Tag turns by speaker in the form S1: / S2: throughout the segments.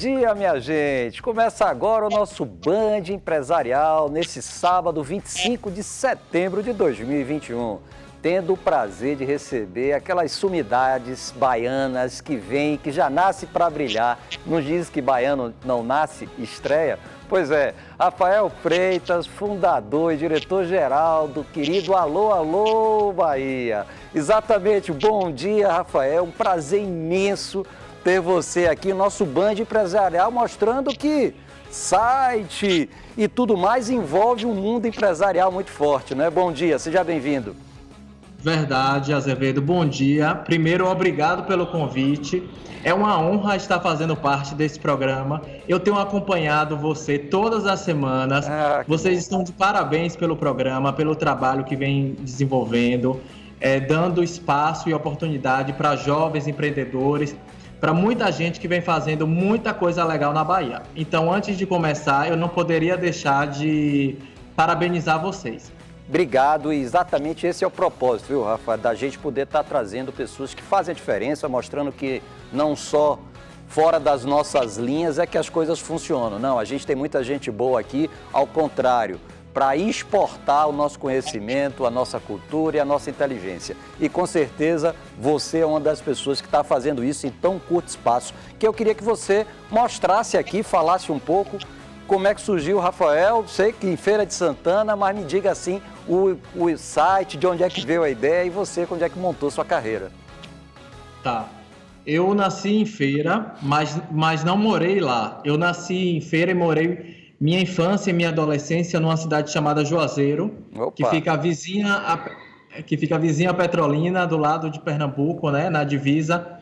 S1: dia, minha gente! Começa agora o nosso Band Empresarial nesse sábado, 25 de setembro de 2021. Tendo o prazer de receber aquelas sumidades baianas que vêm, que já nasce para brilhar. Não diz que baiano não nasce, estreia? Pois é, Rafael Freitas, fundador e diretor-geral do querido Alô, Alô, Bahia. Exatamente, bom dia, Rafael, um prazer imenso ter você aqui, nosso Band Empresarial, mostrando que site e tudo mais envolve um mundo empresarial muito forte, né? Bom dia, seja bem-vindo.
S2: Verdade, Azevedo, bom dia. Primeiro, obrigado pelo convite. É uma honra estar fazendo parte desse programa. Eu tenho acompanhado você todas as semanas. Vocês estão de parabéns pelo programa, pelo trabalho que vem desenvolvendo, dando espaço e oportunidade para jovens empreendedores, para muita gente que vem fazendo muita coisa legal na Bahia. Então, antes de começar, eu não poderia deixar de parabenizar vocês.
S1: Obrigado, e exatamente esse é o propósito, viu, Rafa, da gente poder estar trazendo pessoas que fazem a diferença, mostrando que não só fora das nossas linhas é que as coisas funcionam. Não, a gente tem muita gente boa aqui, ao contrário, para exportar o nosso conhecimento, a nossa cultura e a nossa inteligência. E com certeza você é uma das pessoas que está fazendo isso em tão curto espaço, que eu queria que você mostrasse aqui, falasse um pouco como é que surgiu o Rafael. Sei que em Feira de Santana, mas me diga assim o site, de onde é que veio a ideia e você, onde é que montou sua carreira.
S2: Tá. Eu nasci em Feira, mas não morei lá. Eu nasci em Feira e morei minha infância e minha adolescência numa cidade chamada Juazeiro, que fica vizinha a Petrolina, do lado de Pernambuco, né, na divisa,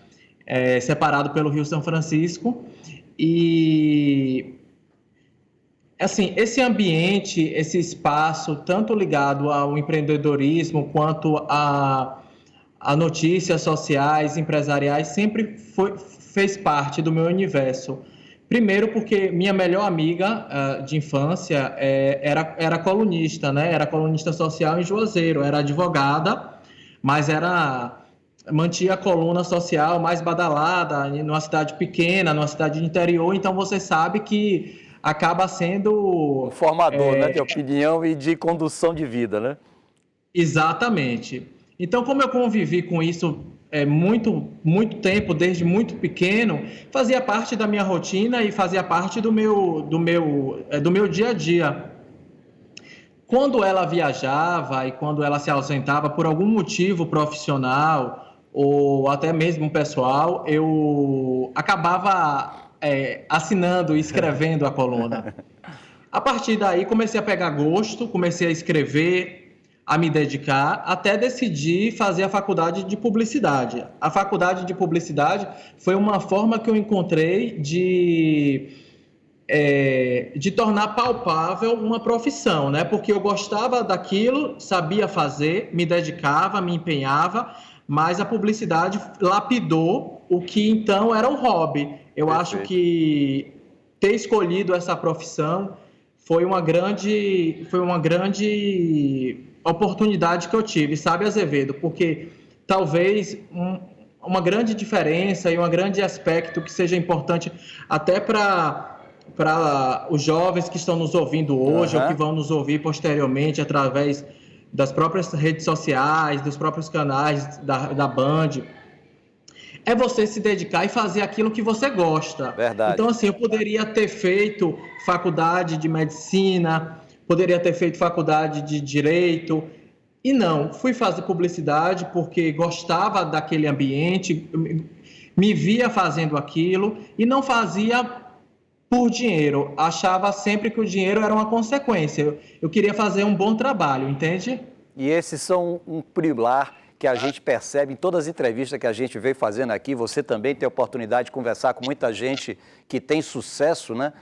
S2: separado pelo Rio São Francisco. E assim, esse ambiente, esse espaço, tanto ligado ao empreendedorismo quanto a notícias sociais, empresariais, sempre fez parte do meu universo. Primeiro porque minha melhor amiga de infância era colunista, né? Era colunista social em Juazeiro, era advogada, mas mantinha a coluna social mais badalada, numa cidade pequena, numa cidade de interior, então você sabe que acaba sendo
S1: um formador, né, de opinião e de condução de vida, né?
S2: Exatamente. Então, como eu convivi com isso muito tempo, desde muito pequeno, fazia parte da minha rotina e fazia parte do meu dia a dia. Quando ela viajava e quando ela se ausentava por algum motivo profissional ou até mesmo pessoal, eu acabava assinando e escrevendo a coluna. A partir daí comecei a pegar gosto, comecei a escrever, a me dedicar, até decidir fazer a faculdade de publicidade. A faculdade de publicidade foi uma forma que eu encontrei de tornar palpável uma profissão, né? Porque eu gostava daquilo, sabia fazer, me dedicava, me empenhava, mas a publicidade lapidou o que então era um hobby. Eu acho que ter escolhido essa profissão foi uma grande oportunidade que eu tive, sabe, Azevedo? Porque talvez uma grande diferença e um grande aspecto que seja importante até para os jovens que estão nos ouvindo hoje ou que vão nos ouvir posteriormente através das próprias redes sociais, dos próprios canais da Band, é você se dedicar e fazer aquilo que você gosta.
S1: Verdade.
S2: Então, assim, eu poderia ter feito faculdade de medicina, poderia ter feito faculdade de direito, e não, fui fazer publicidade porque gostava daquele ambiente, me via fazendo aquilo e não fazia por dinheiro, achava sempre que o dinheiro era uma consequência. Eu queria fazer um bom trabalho, entende?
S1: E esses são um pilar que a gente percebe em todas as entrevistas que a gente veio fazendo aqui. Você também tem a oportunidade de conversar com muita gente que tem sucesso, né?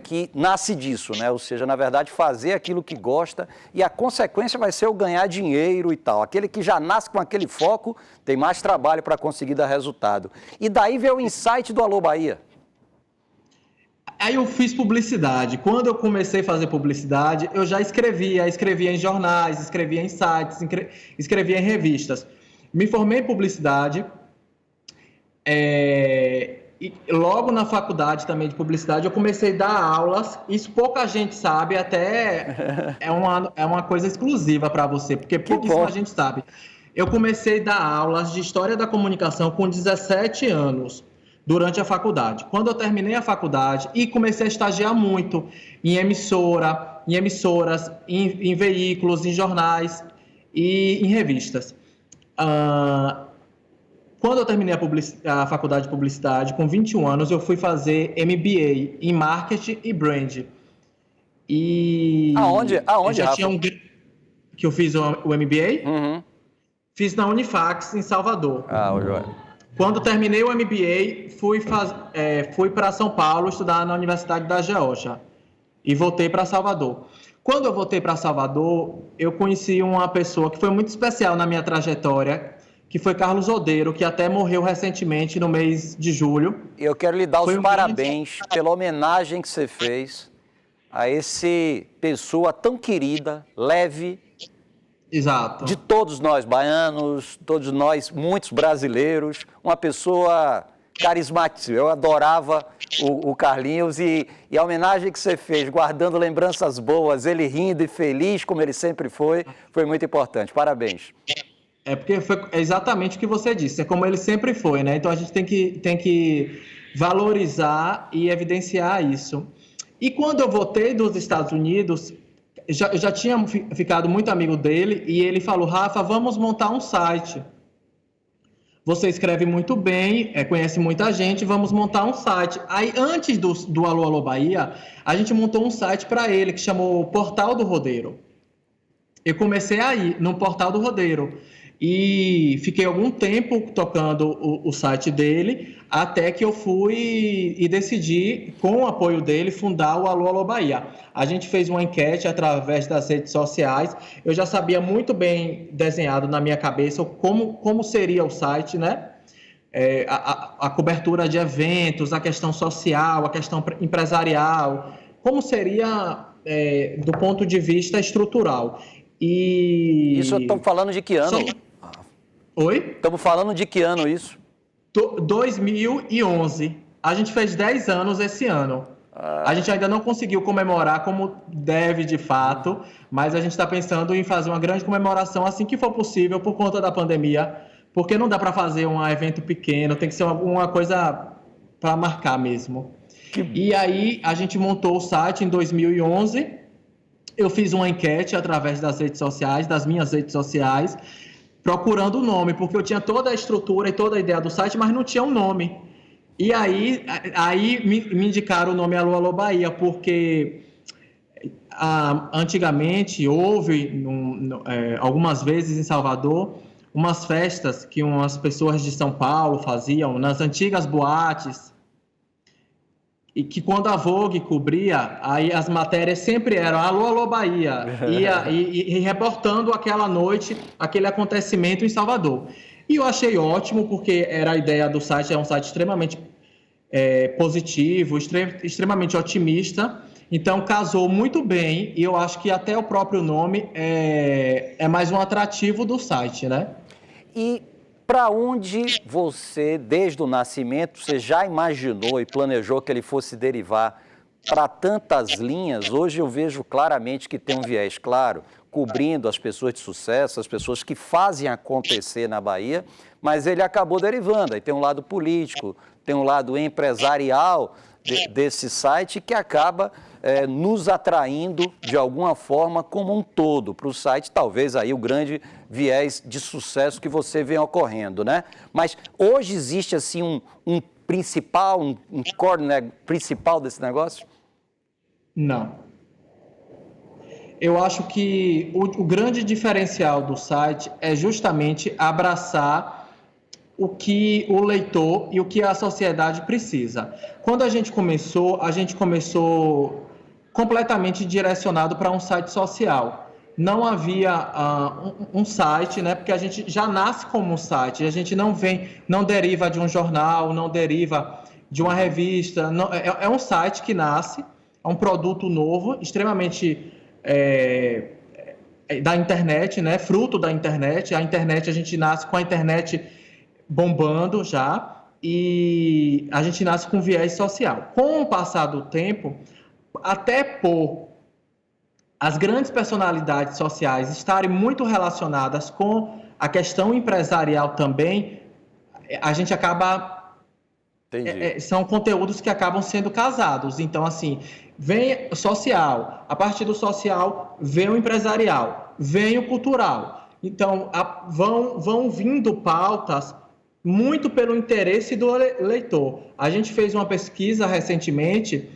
S1: Que nasce disso, né? Ou seja, na verdade, fazer aquilo que gosta e a consequência vai ser o ganhar dinheiro e tal. Aquele que já nasce com aquele foco tem mais trabalho para conseguir dar resultado. E daí veio o insight do Alô Bahia.
S2: Aí eu fiz publicidade. Quando eu comecei a fazer publicidade, eu já escrevia em jornais, escrevia em sites, escrevia em revistas. Me formei em publicidade, E logo na faculdade também de publicidade, eu comecei a dar aulas. Isso pouca gente sabe, até é uma coisa exclusiva para você, porque pouquíssima gente sabe. Eu comecei a dar aulas de História da Comunicação com 17 anos, durante a faculdade. Quando eu terminei a faculdade e comecei a estagiar muito em emissoras, em veículos, em jornais e em revistas. Quando eu terminei a faculdade de publicidade, com 21 anos, eu fui fazer MBA em Marketing e Brand. E
S1: Aonde, Rafa?
S2: Que eu fiz o MBA?
S1: Uhum.
S2: Fiz na Unifax, em Salvador.
S1: Joia.
S2: Quando terminei o MBA, fui para São Paulo estudar na Universidade da Geórgia. E voltei para Salvador. Quando eu voltei para Salvador, eu conheci uma pessoa que foi muito especial na minha trajetória, que foi Carlos Odeiro, que até morreu recentemente no mês de julho.
S1: Eu quero lhe dar os parabéns pela homenagem que você fez a esse pessoa tão querida, leve.
S2: Exato.
S1: De todos nós baianos, todos nós, muitos brasileiros, uma pessoa carismática. Eu adorava o Carlinhos e a homenagem que você fez, guardando lembranças boas, ele rindo e feliz, como ele sempre foi muito importante. Parabéns.
S2: É porque foi exatamente o que você disse, é como ele sempre foi, né? Então a gente tem que valorizar e evidenciar isso. E quando eu voltei dos Estados Unidos, eu já tinha ficado muito amigo dele e ele falou: Rafa, vamos montar um site. Você escreve muito bem, conhece muita gente, vamos montar um site. Aí, antes do Alô Alô Bahia, a gente montou um site para ele que chamou Portal do Rodeiro. Eu comecei aí, no Portal do Rodeiro. E fiquei algum tempo tocando o site dele, até que eu fui e decidi, com o apoio dele, fundar o Alô Alô Bahia. A gente fez uma enquete através das redes sociais. Eu já sabia muito bem desenhado na minha cabeça como seria o site, né? A cobertura de eventos, a questão social, a questão empresarial, como seria do ponto de vista estrutural. E...
S1: Isso estamos falando de que ano?
S2: Oi?
S1: Estamos falando de que ano isso?
S2: 2011. A gente fez 10 anos esse ano. A gente ainda não conseguiu comemorar como deve de fato, mas a gente está pensando em fazer uma grande comemoração assim que for possível por conta da pandemia, porque não dá para fazer um evento pequeno, tem que ser alguma coisa para marcar mesmo. E aí a gente montou o site em 2011. Eu fiz uma enquete através das redes sociais, das minhas redes sociais, procurando o nome, porque eu tinha toda a estrutura e toda a ideia do site, mas não tinha um nome. E aí me indicaram o nome Alô Alô Bahia, porque antigamente houve, algumas vezes em Salvador, umas festas que umas pessoas de São Paulo faziam nas antigas boates, e que quando a Vogue cobria, aí as matérias sempre eram Alô, Alô, Bahia, e reportando aquela noite, aquele acontecimento em Salvador. E eu achei ótimo, porque era a ideia do site, é um site extremamente positivo, extremamente otimista, então casou muito bem, e eu acho que até o próprio nome é mais um atrativo do site, né?
S1: E para onde você, desde o nascimento, você já imaginou e planejou que ele fosse derivar para tantas linhas? Hoje eu vejo claramente que tem um viés claro, cobrindo as pessoas de sucesso, as pessoas que fazem acontecer na Bahia, mas ele acabou derivando. Aí tem um lado político, tem um lado empresarial desse site que acaba nos atraindo de alguma forma como um todo para o site, talvez aí o grande viés de sucesso que você vem ocorrendo, né? Mas hoje existe assim um principal, um core principal desse negócio?
S2: Não. Eu acho que o grande diferencial do site é justamente abraçar o que o leitor e o que a sociedade precisa. Quando a gente começou completamente direcionado para um site social. Não havia um site, né? Porque a gente já nasce como um site, a gente não deriva de um jornal, não deriva de uma revista, não, é um site que nasce, é um produto novo, extremamente da internet, né? Fruto da internet. A internet, a gente nasce com a internet bombando já, e a gente nasce com viés social. Com o passar do tempo, até por as grandes personalidades sociais estarem muito relacionadas com a questão empresarial também, a gente acaba... são conteúdos que acabam sendo casados. Então, assim, vem social, a partir do social vem o empresarial, vem o cultural. Então, vão vindo pautas muito pelo interesse do leitor. A gente fez uma pesquisa recentemente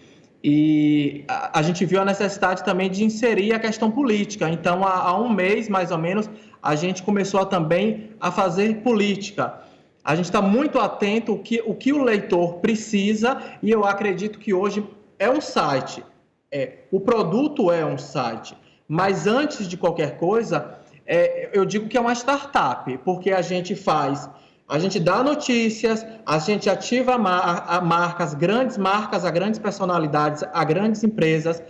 S2: e a gente viu a necessidade também de inserir a questão política. Então, há um mês, mais ou menos, a gente começou também a fazer política. A gente está muito atento o que o leitor precisa, e eu acredito que hoje é um site. O produto é um site, mas antes de qualquer coisa, eu digo que é uma startup, porque a gente dá notícias, a gente ativa marcas, a grandes personalidades, a grandes empresas,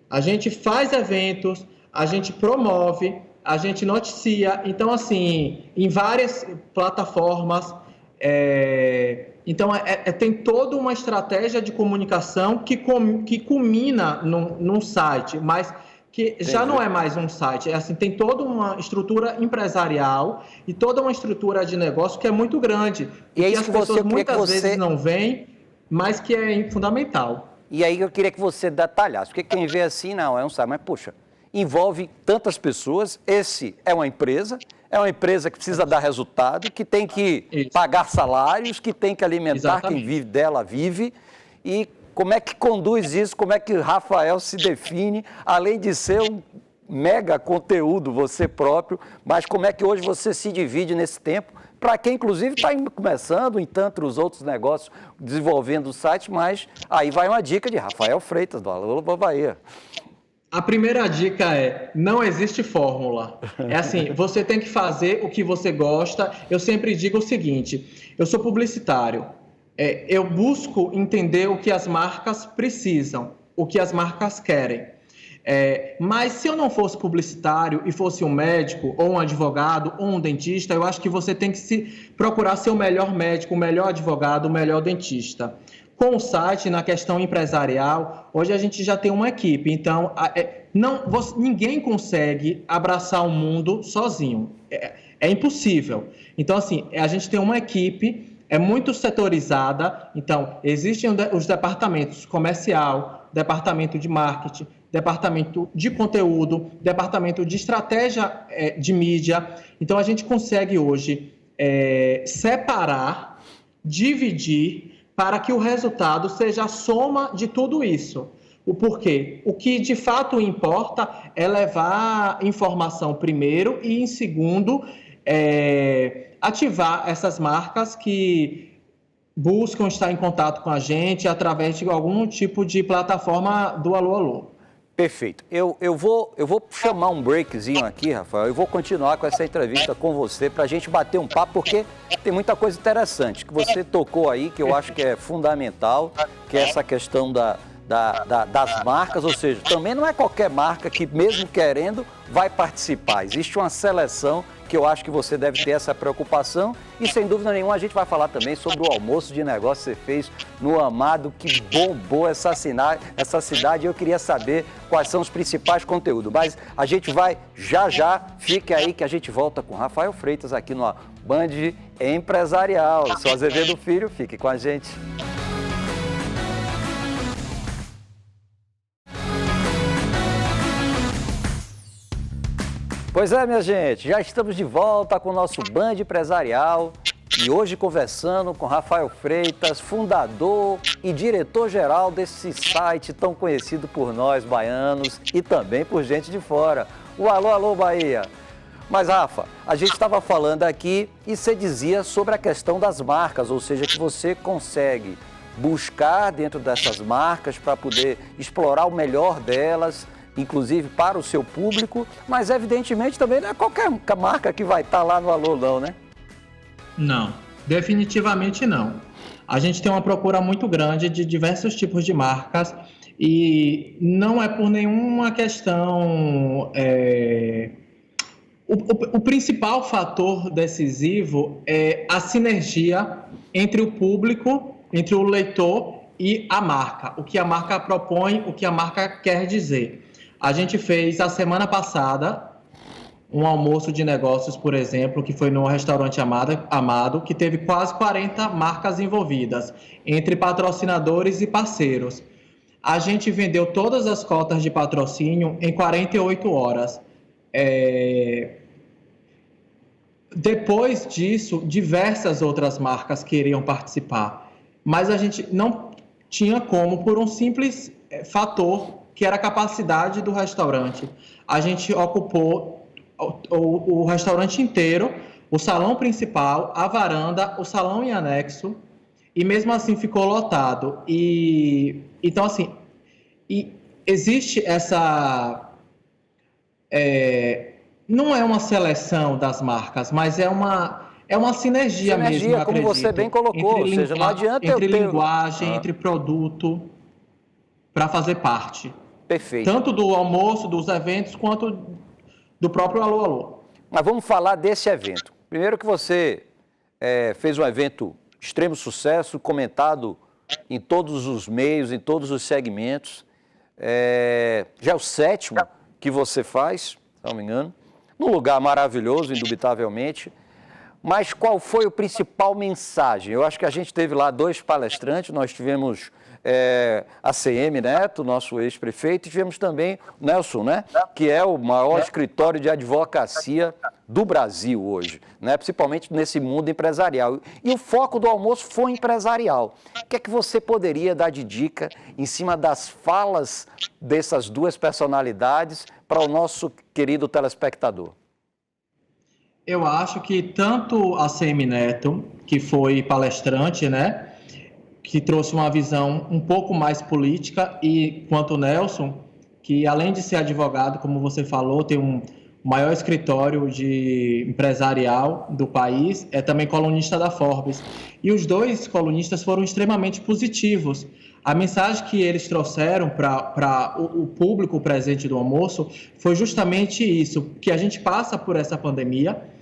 S2: a gente faz eventos, a gente promove, a gente noticia. Então, assim, em várias plataformas. Então, tem toda uma estratégia de comunicação que culmina num site, mas que já não é mais um site. Assim, tem toda uma estrutura empresarial e toda uma estrutura de negócio que é muito grande.
S1: E é isso que as pessoas
S2: muitas vezes não veem, mas que é fundamental.
S1: E aí eu queria que você detalhasse, porque quem vê assim, não, é um site, mas puxa, envolve tantas pessoas, esse é uma empresa que precisa dar resultado, que tem que pagar salários, que tem que alimentar. Exatamente. Quem vive dela vive. E como é que conduz isso? Como é que Rafael se define, além de ser um mega conteúdo você próprio, mas como é que hoje você se divide nesse tempo, para quem inclusive está começando em tantos outros negócios, desenvolvendo o site, mas aí vai uma dica de Rafael Freitas, do Alô Bahia.
S2: A primeira dica não existe fórmula. É assim, você tem que fazer o que você gosta. Eu sempre digo o seguinte, eu sou publicitário, eu busco entender o que as marcas precisam, o que as marcas querem. Mas se eu não fosse publicitário e fosse um médico, ou um advogado, ou um dentista, eu acho que você tem que procurar ser o melhor médico, o melhor advogado, o melhor dentista. Com o site, na questão empresarial, hoje a gente já tem uma equipe, então ninguém consegue abraçar o mundo sozinho, é impossível. Então, assim, a gente tem uma equipe, é muito setorizada, então existem os departamentos comercial, departamento de marketing, departamento de conteúdo, departamento de estratégia de mídia. Então, a gente consegue hoje separar, dividir, para que o resultado seja a soma de tudo isso. O porquê? O que de fato importa é levar informação primeiro e, em segundo, ativar essas marcas que buscam estar em contato com a gente através de algum tipo de plataforma do Alô Alô.
S1: Perfeito. Eu vou chamar um breakzinho aqui, Rafael, e vou continuar com essa entrevista com você para a gente bater um papo, porque tem muita coisa interessante que você tocou aí, que eu acho que é fundamental, que é essa questão das marcas, ou seja, também não é qualquer marca que, mesmo querendo, vai participar. Existe uma seleção que eu acho que você deve ter essa preocupação e, sem dúvida nenhuma, a gente vai falar também sobre o almoço de negócio que você fez no Amado, que bombou essa cidade. Eu queria saber quais são os principais conteúdos, mas a gente vai já, fique aí que a gente volta com Rafael Freitas aqui no Band Empresarial. Eu sou Azevedo Filho, fique com a gente. Pois é, minha gente, já estamos de volta com o nosso Band Empresarial e hoje conversando com Rafael Freitas, fundador e diretor-geral desse site tão conhecido por nós baianos e também por gente de fora, o Alô Alô Bahia. Mas, Rafa, a gente estava falando aqui e você dizia sobre a questão das marcas, ou seja, que você consegue buscar dentro dessas marcas para poder explorar o melhor delas, inclusive para o seu público, mas evidentemente também não é qualquer marca que vai estar lá no Alô, não, né?
S2: Não, definitivamente não. A gente tem uma procura muito grande de diversos tipos de marcas e não é por nenhuma questão O principal fator decisivo é a sinergia entre o público, entre o leitor e a marca. O que a marca propõe, o que a marca quer dizer. A gente fez, a semana passada, um almoço de negócios, por exemplo, que foi no restaurante Amado, que teve quase 40 marcas envolvidas, entre patrocinadores e parceiros. A gente vendeu todas as cotas de patrocínio em 48 horas. Depois disso, diversas outras marcas queriam participar, mas a gente não tinha como, por um simples fator, que era a capacidade do restaurante. A gente ocupou o restaurante inteiro, o salão principal, a varanda, o salão em anexo, e mesmo assim ficou lotado. Então, assim, existe essa... não é uma seleção das marcas, mas é uma sinergia mesmo, eu
S1: como
S2: acredito,
S1: você bem colocou, ou seja, não adianta
S2: entre linguagem, entre produto, para fazer parte.
S1: Perfeito.
S2: Tanto do almoço, dos eventos, quanto do próprio Alô Alô.
S1: Mas vamos falar desse evento. Primeiro que você fez um evento de extremo sucesso, comentado em todos os meios, em todos os segmentos. Já é o 7º que você faz, se não me engano, num lugar maravilhoso, indubitavelmente. Mas qual foi a principal mensagem? Eu acho que a gente teve lá 2 palestrantes, nós tivemos a CM Neto, nosso ex-prefeito, e tivemos também o Nelson, né? Que é o maior escritório de advocacia do Brasil hoje, né? Principalmente nesse mundo empresarial. E o foco do almoço foi empresarial. O que é que você poderia dar de dica em cima das falas dessas 2 personalidades para o nosso querido telespectador?
S2: Eu acho que tanto a CM Neto, que foi palestrante, né, que trouxe uma visão um pouco mais política, e quanto o Nelson, que além de ser advogado, como você falou, tem um maior escritório de empresarial do país, é também colunista da Forbes. E os 2 colunistas foram extremamente positivos. A mensagem que eles trouxeram para o público presente do almoço foi justamente isso, que a gente passa por essa pandemia,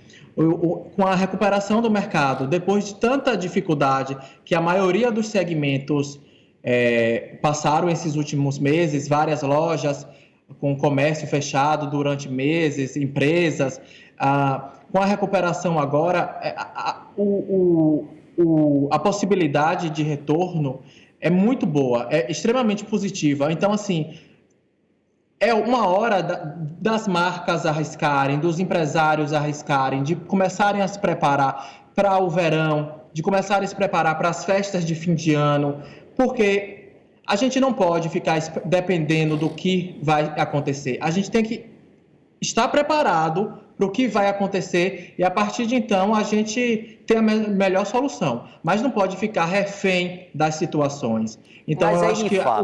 S2: com a recuperação do mercado, depois de tanta dificuldade que a maioria dos segmentos passaram esses últimos meses, várias lojas com comércio fechado durante meses, empresas, com a recuperação agora, a possibilidade de retorno é muito boa, é extremamente positiva. Então, assim, é uma hora das marcas arriscarem, dos empresários arriscarem, de começarem a se preparar para o verão, de começarem a se preparar para as festas de fim de ano, porque a gente não pode ficar dependendo do que vai acontecer. A gente tem que estar preparado para o que vai acontecer e, a partir de então, a gente ter a melhor solução. Mas não pode ficar refém das situações. Então, eu acho que a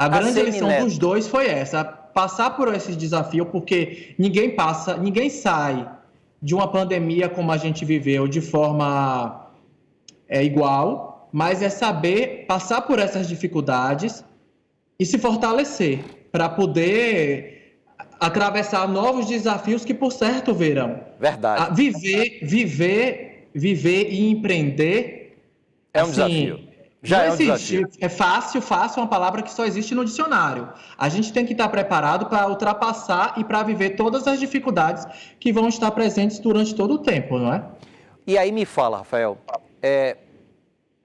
S2: grande lição dos 2 foi essa, passar por esse desafio, porque ninguém sai de uma pandemia como a gente viveu de forma igual, mas é saber passar por essas dificuldades e se fortalecer para poder atravessar novos desafios que, por certo, virão.
S1: Verdade.
S2: Viver e empreender
S1: é um desafio. Já é um desafio.
S2: Fácil é uma palavra que só existe no dicionário. A gente tem que estar preparado para ultrapassar e para viver todas as dificuldades que vão estar presentes durante todo o tempo, não é?
S1: E aí me fala, Rafael,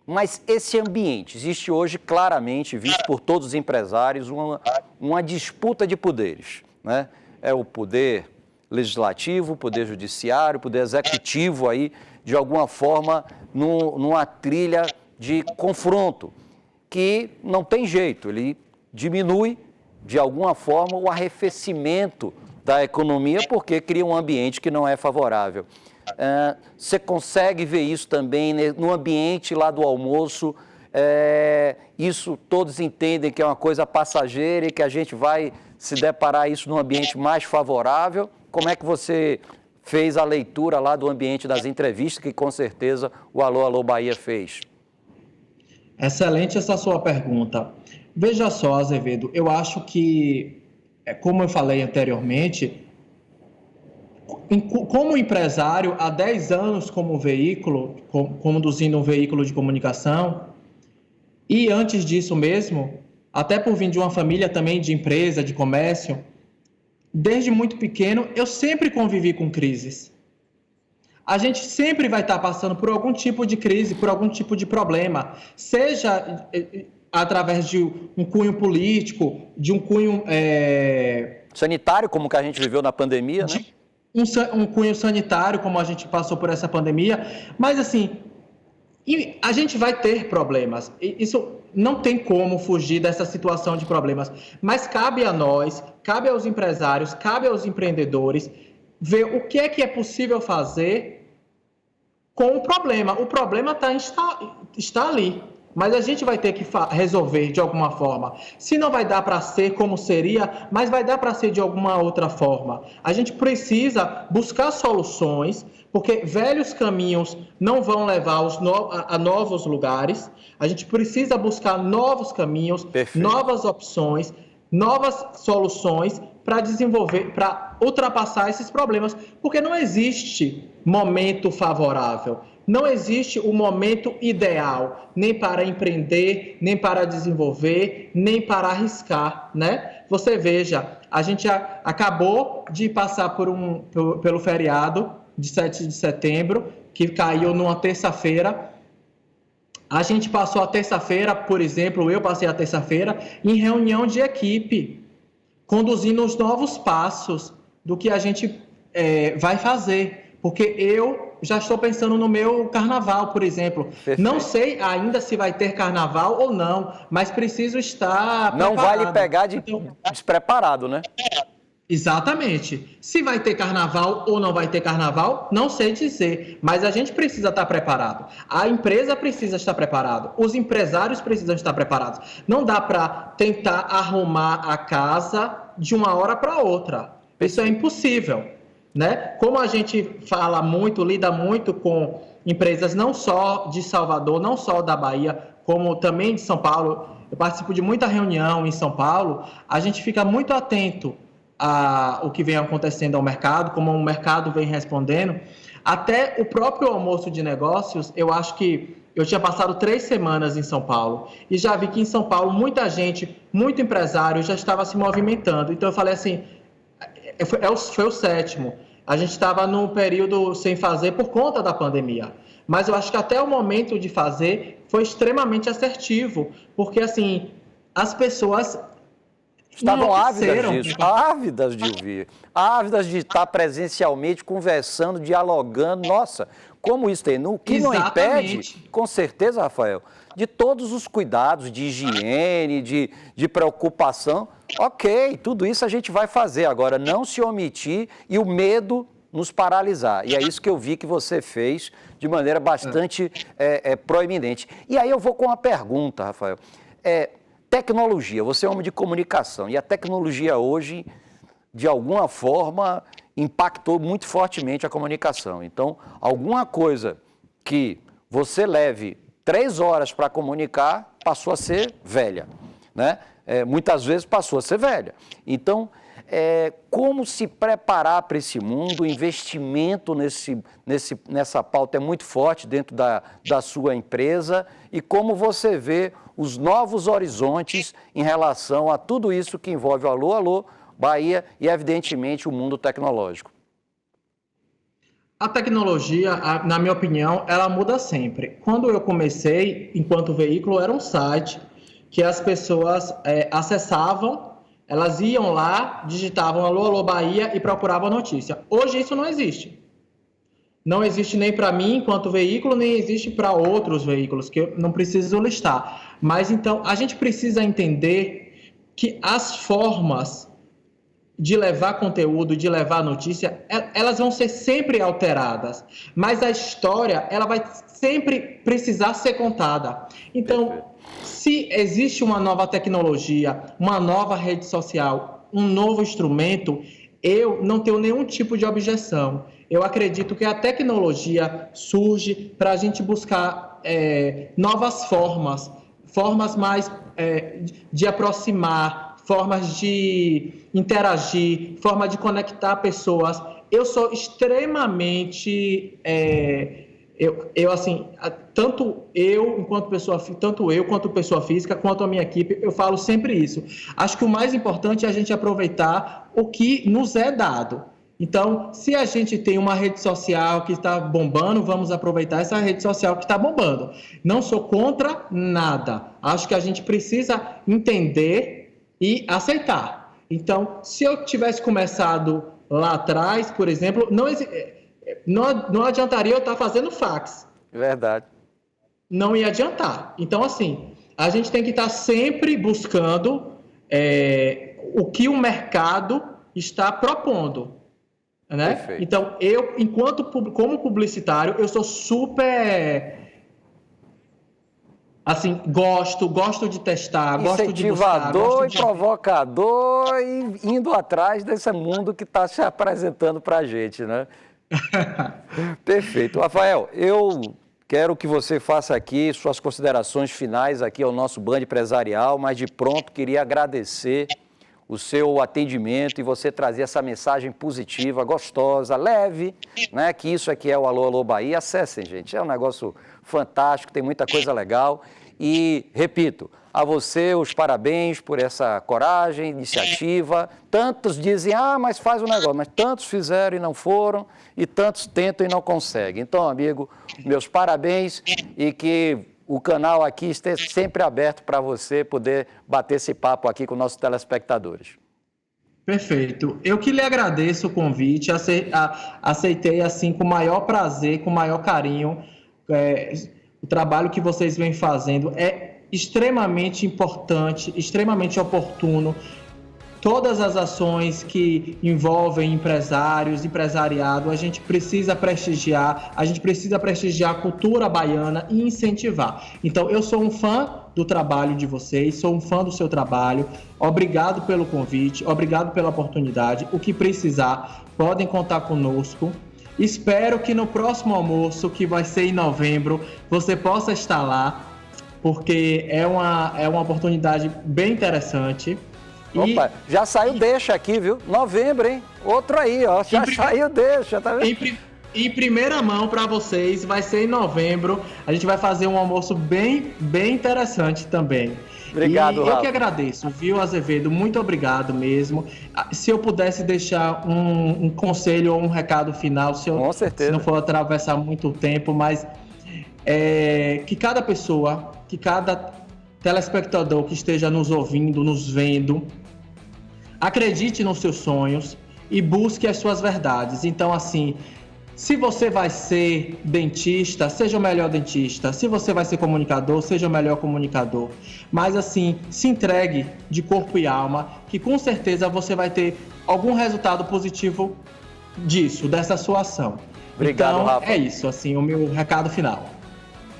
S1: mas esse ambiente, existe hoje claramente, visto por todos os empresários, uma disputa de poderes, né? É o poder legislativo, o poder judiciário, o poder executivo aí, de alguma forma, numa trilha de confronto, que não tem jeito, ele diminui, de alguma forma, o arrefecimento da economia, porque cria um ambiente que não é favorável. Você consegue ver isso também no ambiente lá do almoço? Isso todos entendem que é uma coisa passageira e que a gente vai se deparar isso num ambiente mais favorável? Como é que você fez a leitura lá do ambiente das entrevistas que com certeza o Alô Alô Bahia fez?
S2: Excelente essa sua pergunta. Veja só, Azevedo, eu acho que, como eu falei anteriormente, como empresário, há 10 anos como veículo, conduzindo um veículo de comunicação, e antes disso mesmo, até por vir de uma família também de empresa, de comércio, desde muito pequeno, eu sempre convivi com crises. A gente sempre vai estar passando por algum tipo de crise, por algum tipo de problema, seja através de um cunho político, de um cunho...
S1: sanitário, como que a gente viveu na pandemia, né?
S2: Um cunho sanitário, como a gente passou por essa pandemia, mas assim, a gente vai ter problemas, isso não tem como fugir dessa situação de problemas, mas cabe a nós, cabe aos empresários, cabe aos empreendedores, ver o que é possível fazer com o problema está ali, mas a gente vai ter que resolver de alguma forma. Se não vai dar para ser como seria, mas vai dar para ser de alguma outra forma. A gente precisa buscar soluções, porque velhos caminhos não vão levar a novos lugares. A gente precisa buscar novos caminhos,
S1: Perfeito.
S2: Novas opções, novas soluções para desenvolver, para ultrapassar esses problemas, porque não existe momento favorável. Não existe o momento ideal, nem para empreender, nem para desenvolver, nem para arriscar, né? Você veja, a gente acabou de passar pelo feriado de 7 de setembro, que caiu numa terça-feira. A gente passou a terça-feira, por exemplo, eu passei a terça-feira em reunião de equipe, conduzindo os novos passos do que a gente vai fazer, porque eu já estou pensando no meu carnaval, por exemplo.
S1: Perfeito.
S2: Não sei ainda se vai ter carnaval ou não, mas preciso estar preparado.
S1: Não vale pegar despreparado, né?
S2: Exatamente. Se vai ter carnaval ou não vai ter carnaval, não sei dizer, mas a gente precisa estar preparado. A empresa precisa estar preparada. Os empresários precisam estar preparados. Não dá para tentar arrumar a casa de uma hora para outra. Isso é impossível. Né? Como a gente fala muito, lida muito com empresas não só de Salvador, não só da Bahia, como também de São Paulo, eu participo de muita reunião em São Paulo, a gente fica muito atento ao que vem acontecendo ao mercado, como o mercado vem respondendo. Até o próprio almoço de negócios, eu acho que eu tinha passado 3 semanas em São Paulo e já vi que em São Paulo muita gente, muito empresário já estava se movimentando. Então eu falei assim, foi o 7º. A gente estava num período sem fazer por conta da pandemia. Mas eu acho que até o momento de fazer foi extremamente assertivo, porque assim, as pessoas
S1: estavam ávidas disso, ávidas de ouvir, ávidas de estar presencialmente conversando, dialogando. Nossa, como isso tem? O que não impede, com certeza, Rafael, de todos os cuidados de higiene, de preocupação. Ok, tudo isso a gente vai fazer. Agora, não se omitir e o medo nos paralisar. E é isso que eu vi que você fez de maneira bastante proeminente. E aí eu vou com uma pergunta, Rafael. Tecnologia, você é homem de comunicação e a tecnologia hoje, de alguma forma, impactou muito fortemente a comunicação. Então, alguma coisa que você leve 3 horas para comunicar passou a ser velha, né? Muitas vezes passou a ser velha. Então, como se preparar para esse mundo? O investimento nessa pauta é muito forte dentro da sua empresa e como você vê os novos horizontes em relação a tudo isso que envolve o Alô, Alô, Bahia e, evidentemente, o mundo tecnológico.
S2: A tecnologia, na minha opinião, ela muda sempre. Quando eu comecei, enquanto veículo, era um site que as pessoas acessavam, elas iam lá, digitavam Alô, Alô, Bahia e procuravam a notícia. Hoje isso não existe. Não existe nem para mim, enquanto veículo, nem existe para outros veículos, que eu não preciso listar. Mas, então, a gente precisa entender que as formas de levar conteúdo, de levar notícia, elas vão ser sempre alteradas, mas a história, ela vai sempre precisar ser contada. Então, se existe uma nova tecnologia, uma nova rede social, um novo instrumento, eu não tenho nenhum tipo de objeção. Eu acredito que a tecnologia surge para a gente buscar novas formas mais de aproximar, formas de interagir, forma de conectar pessoas. eu sou extremamente... assim, tanto eu quanto pessoa física, quanto a minha equipe, eu falo sempre isso. Acho que o mais importante é a gente aproveitar o que nos é dado. Então, se a gente tem uma rede social que está bombando, vamos aproveitar essa rede social que está bombando. Não sou contra nada. Acho que a gente precisa entender e aceitar. Então, se eu tivesse começado lá atrás, por exemplo, não adiantaria eu estar fazendo fax.
S1: Verdade.
S2: Não ia adiantar. Então, assim, a gente tem que estar sempre buscando o que o mercado está propondo. Né?
S1: Perfeito.
S2: Então, eu, como publicitário, eu sou super... Assim, gosto de testar, gosto de buscar.
S1: Incentivador e provocador e indo atrás desse mundo que está se apresentando para a gente, né? Perfeito. Rafael, eu quero que você faça aqui suas considerações finais aqui ao nosso Band Empresarial, mas de pronto queria agradecer o seu atendimento e você trazer essa mensagem positiva, gostosa, leve, né? Que isso aqui é o Alô, Alô Bahia. Acessem, gente, é um negócio fantástico, tem muita coisa legal. E, repito, a você os parabéns por essa coragem, iniciativa. Tantos dizem, mas faz o negócio, mas tantos fizeram e não foram, e tantos tentam e não conseguem. Então, amigo, meus parabéns e que o canal aqui esteja sempre aberto para você poder bater esse papo aqui com nossos telespectadores.
S2: Perfeito. Eu que lhe agradeço o convite, aceitei assim com o maior prazer, com o maior carinho. O trabalho que vocês vêm fazendo é extremamente importante, extremamente oportuno. Todas as ações que envolvem empresários, empresariado, a gente precisa prestigiar a cultura baiana e incentivar. Então, eu sou um fã do trabalho de vocês, sou um fã do seu trabalho. Obrigado pelo convite, obrigado pela oportunidade. O que precisar, podem contar conosco. Espero que no próximo almoço, que vai ser em novembro, você possa estar lá, porque é uma oportunidade bem interessante.
S1: Opa, já saiu deixa aqui, viu? Novembro, hein? Outro aí, ó. Já saiu deixa, tá vendo?
S2: Em primeira mão para vocês, vai ser em novembro. A gente vai fazer um almoço bem interessante também.
S1: Obrigado, Rafa.
S2: Eu que agradeço, viu, Azevedo? Muito obrigado mesmo. Se eu pudesse deixar um conselho ou um recado final,
S1: com certeza.
S2: Se não for atravessar muito tempo, mas que cada pessoa, que cada telespectador que esteja nos ouvindo, nos vendo, acredite nos seus sonhos e busque as suas verdades. Então, assim, se você vai ser dentista, seja o melhor dentista. Se você vai ser comunicador, seja o melhor comunicador. Mas, assim, se entregue de corpo e alma, que com certeza você vai ter algum resultado positivo dessa sua ação.
S1: Obrigado,
S2: então,
S1: Rafa.
S2: É isso, assim, o meu recado final.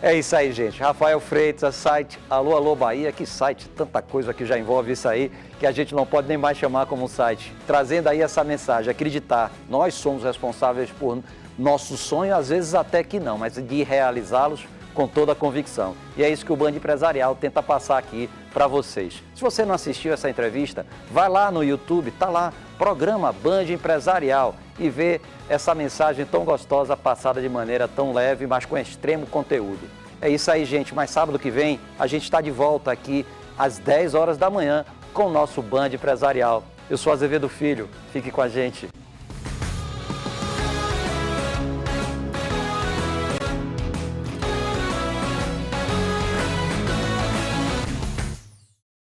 S1: É isso aí, gente. Rafael Freitas, site Alô, Alô Bahia. Que site, tanta coisa que já envolve isso aí, que a gente não pode nem mais chamar como um site. Trazendo aí essa mensagem, acreditar. Nós somos responsáveis por nosso sonho, às vezes até que não, mas de realizá-los com toda a convicção. E é isso que o Band Empresarial tenta passar aqui para vocês. Se você não assistiu essa entrevista, vai lá no YouTube, tá lá, programa Band Empresarial, e vê essa mensagem tão gostosa passada de maneira tão leve, mas com extremo conteúdo. É isso aí, gente. Mas sábado que vem a gente está de volta aqui às 10 horas da manhã com o nosso Band Empresarial. Eu sou Azevedo Filho. Fique com a gente.